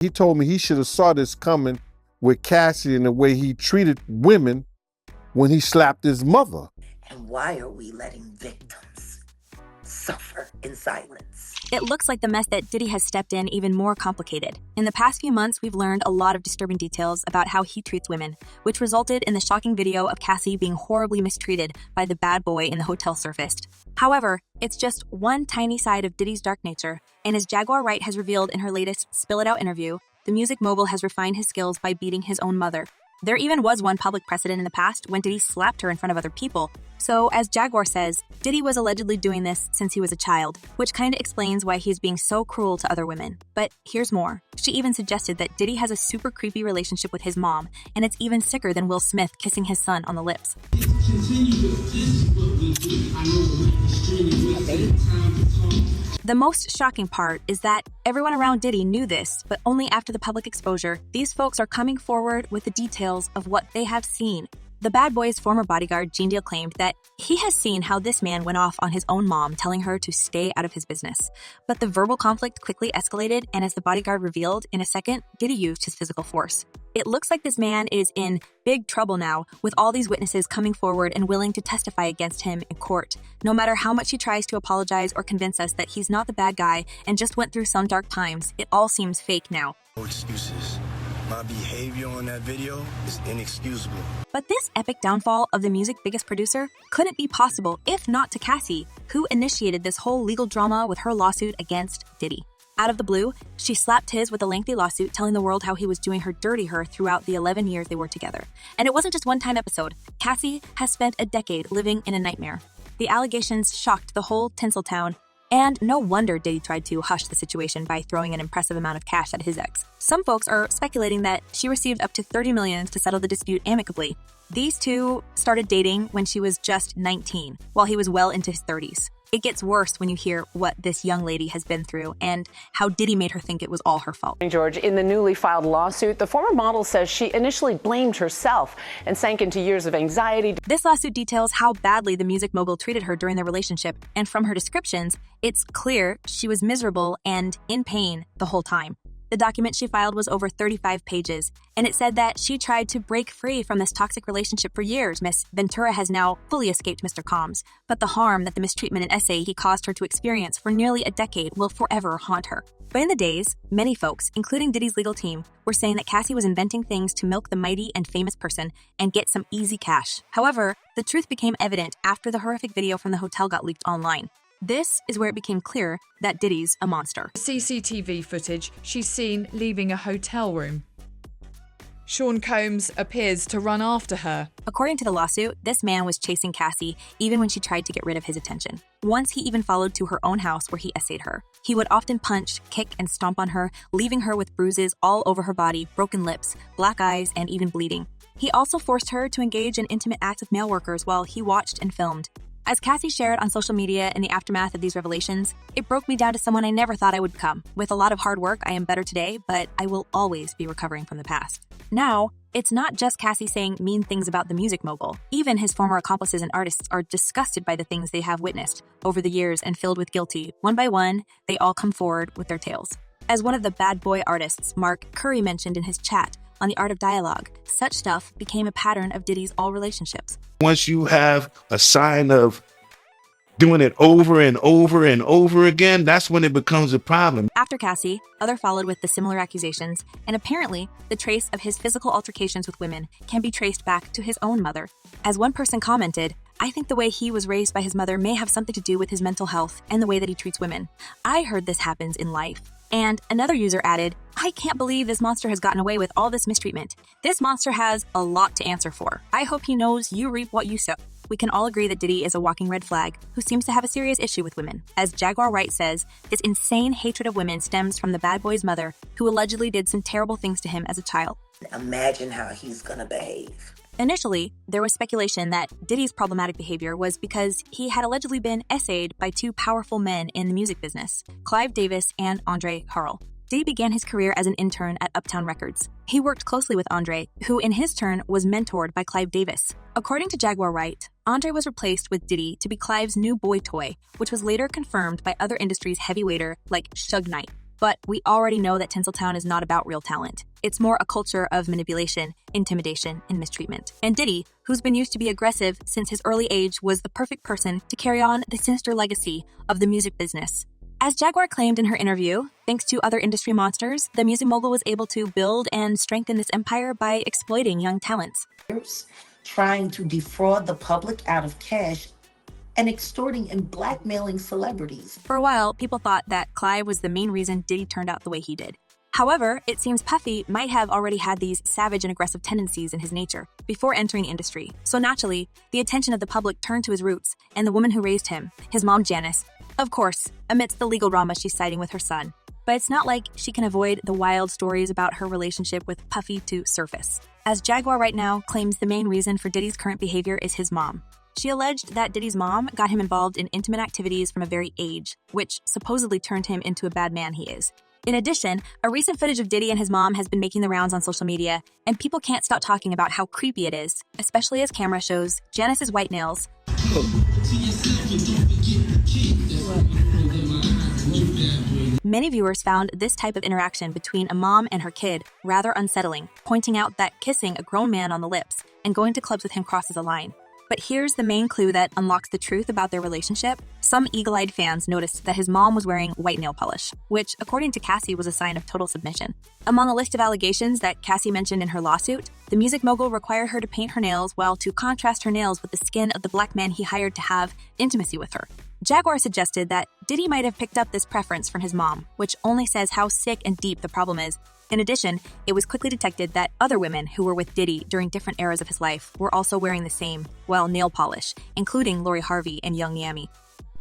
He told me he should have saw this coming with Cassie and the way he treated women when he slapped his mother. And why are we letting victims suffer in silence? It looks like the mess that Diddy has stepped in even more complicated. In the past few months, we've learned a lot of disturbing details about how he treats women, which resulted in the shocking video of Cassie being horribly mistreated by the bad boy in the hotel surfaced. However, it's just one tiny side of Diddy's dark nature, and as Jaguar Wright has revealed in her latest Spill It Out interview, the music mogul has refined his skills by beating his own mother. There even was one public precedent in the past when Diddy slapped her in front of other people. So, as Jaguar says, Diddy was allegedly doing this since he was a child, which kinda explains why he's being so cruel to other women. But here's more. She even suggested that Diddy has a super creepy relationship with his mom, and it's even sicker than Will Smith kissing his son on the lips. The most shocking part is that everyone around Diddy knew this, but only after the public exposure, these folks are coming forward with the details of what they have seen. The bad boy's former bodyguard, Gene Deal, claimed that he has seen how this man went off on his own mom, telling her to stay out of his business. But the verbal conflict quickly escalated, and as the bodyguard revealed, in a second, Diddy used his physical force. It looks like this man is in big trouble now, with all these witnesses coming forward and willing to testify against him in court. No matter how much he tries to apologize or convince us that he's not the bad guy and just went through some dark times, it all seems fake now. No excuses. My behavior on that video is inexcusable. But this epic downfall of the music's biggest producer couldn't be possible if not to Cassie, who initiated this whole legal drama with her lawsuit against Diddy. Out of the blue, she slapped his with a lengthy lawsuit telling the world how he was doing her dirty throughout the 11 years they were together. And it wasn't just one-time episode. Cassie has spent a decade living in a nightmare. The allegations shocked the whole Tinseltown, and no wonder Diddy tried to hush the situation by throwing an impressive amount of cash at his ex. Some folks are speculating that she received up to $30 million to settle the dispute amicably. These two started dating when she was just 19, while he was well into his 30s. It gets worse when you hear what this young lady has been through and how Diddy made her think it was all her fault. George, in the newly filed lawsuit, the former model says she initially blamed herself and sank into years of anxiety. This lawsuit details how badly the music mogul treated her during their relationship, and from her descriptions, it's clear she was miserable and in pain the whole time. The document she filed was over 35 pages, and it said that she tried to break free from this toxic relationship for years. Miss Ventura has now fully escaped Mr. Combs, but the harm that the mistreatment and essay he caused her to experience for nearly a decade will forever haunt her. But in the days, many folks, including Diddy's legal team, were saying that Cassie was inventing things to milk the mighty and famous person and get some easy cash. However, the truth became evident after the horrific video from the hotel got leaked online. This is where it became clear that Diddy's a monster. CCTV footage she's seen leaving a hotel room. Sean Combs appears to run after her. According to the lawsuit, this man was chasing Cassie even when she tried to get rid of his attention. Once he even followed to her own house where he essayed her. He would often punch, kick, and stomp on her, leaving her with bruises all over her body, broken lips, black eyes, and even bleeding. He also forced her to engage in intimate acts with male workers while he watched and filmed. As Cassie shared on social media in the aftermath of these revelations, it broke me down to someone I never thought I would become. With a lot of hard work, I am better today, but I will always be recovering from the past. Now, it's not just Cassie saying mean things about the music mogul. Even his former accomplices and artists are disgusted by the things they have witnessed over the years and filled with guilty. One by one, they all come forward with their tales. As one of the bad boy artists, Mark Curry, mentioned in his chat on The Art of Dialogue, such stuff became a pattern of Diddy's all relationships. Once you have a sign of doing it over and over and over again, that's when it becomes a problem. After Cassie, other followed with the similar accusations, and apparently, the trace of his physical altercations with women can be traced back to his own mother. As one person commented, "I think the way he was raised by his mother may have something to do with his mental health and the way that he treats women. I heard this happens in life." And another user added, "I can't believe this monster has gotten away with all this mistreatment. This monster has a lot to answer for. I hope he knows you reap what you sow." We can all agree that Diddy is a walking red flag who seems to have a serious issue with women. As Jaguar Wright says, this insane hatred of women stems from the bad boy's mother, who allegedly did some terrible things to him as a child. Imagine how he's gonna behave. Initially, there was speculation that Diddy's problematic behavior was because he had allegedly been essayed by two powerful men in the music business, Clive Davis and Andre Harrell. Diddy began his career as an intern at Uptown Records. He worked closely with Andre, who in his turn was mentored by Clive Davis. According to Jaguar Wright, Andre was replaced with Diddy to be Clive's new boy toy, which was later confirmed by other industries heavyweighter like Suge Knight. But we already know that Tinseltown is not about real talent. It's more a culture of manipulation, intimidation, and mistreatment. And Diddy, who's been used to be aggressive since his early age, was the perfect person to carry on the sinister legacy of the music business. As Jaguar claimed in her interview, thanks to other industry monsters, the music mogul was able to build and strengthen this empire by exploiting young talents. Trying to defraud the public out of cash and extorting and blackmailing celebrities. For a while, people thought that Clive was the main reason Diddy turned out the way he did. However, it seems Puffy might have already had these savage and aggressive tendencies in his nature before entering the industry. So naturally, the attention of the public turned to his roots and the woman who raised him, his mom Janice, of course, amidst the legal drama she's citing with her son. But it's not like she can avoid the wild stories about her relationship with Puffy to surface, as Jaguar right now claims the main reason for Diddy's current behavior is his mom. She alleged that Diddy's mom got him involved in intimate activities from a very age, which supposedly turned him into a bad man he is. In addition, a recent footage of Diddy and his mom has been making the rounds on social media, and people can't stop talking about how creepy it is, especially as camera shows Janice's white nails. Many viewers found this type of interaction between a mom and her kid rather unsettling, pointing out that kissing a grown man on the lips and going to clubs with him crosses a line. But here's the main clue that unlocks the truth about their relationship. Some eagle-eyed fans noticed that his mom was wearing white nail polish, which, according to Cassie, was a sign of total submission. Among a list of allegations that Cassie mentioned in her lawsuit, the music mogul required her to paint her nails while to contrast her nails with the skin of the black man he hired to have intimacy with her. Jaguar suggested that Diddy might have picked up this preference from his mom, which only says how sick and deep the problem is. In addition, it was quickly detected that other women who were with Diddy during different eras of his life were also wearing the same, nail polish, including Lori Harvey and Young Miami.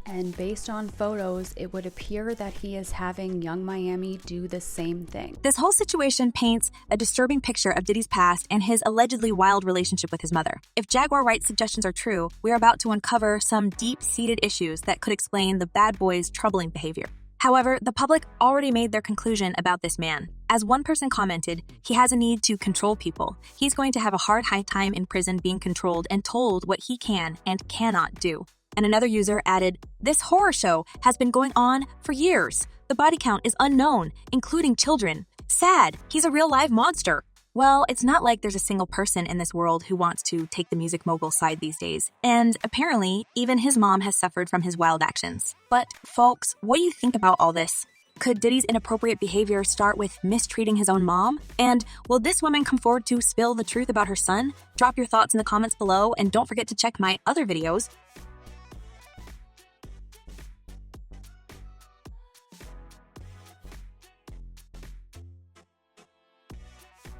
And based on photos, it would appear that he is having Young Miami do the same thing. This whole situation paints a disturbing picture of Diddy's past and his allegedly wild relationship with his mother. If Jaguar Wright's suggestions are true, we are about to uncover some deep-seated issues that could explain the bad boy's troubling behavior. However, the public already made their conclusion about this man. As one person commented, he has a need to control people. He's going to have a hard time in prison being controlled and told what he can and cannot do. And another user added, "This horror show has been going on for years. The body count is unknown, including children. Sad, he's a real live monster." Well, it's not like there's a single person in this world who wants to take the music mogul side these days. And apparently, even his mom has suffered from his wild actions. But folks, what do you think about all this? Could Diddy's inappropriate behavior start with mistreating his own mom? And will this woman come forward to spill the truth about her son? Drop your thoughts in the comments below, and don't forget to check my other videos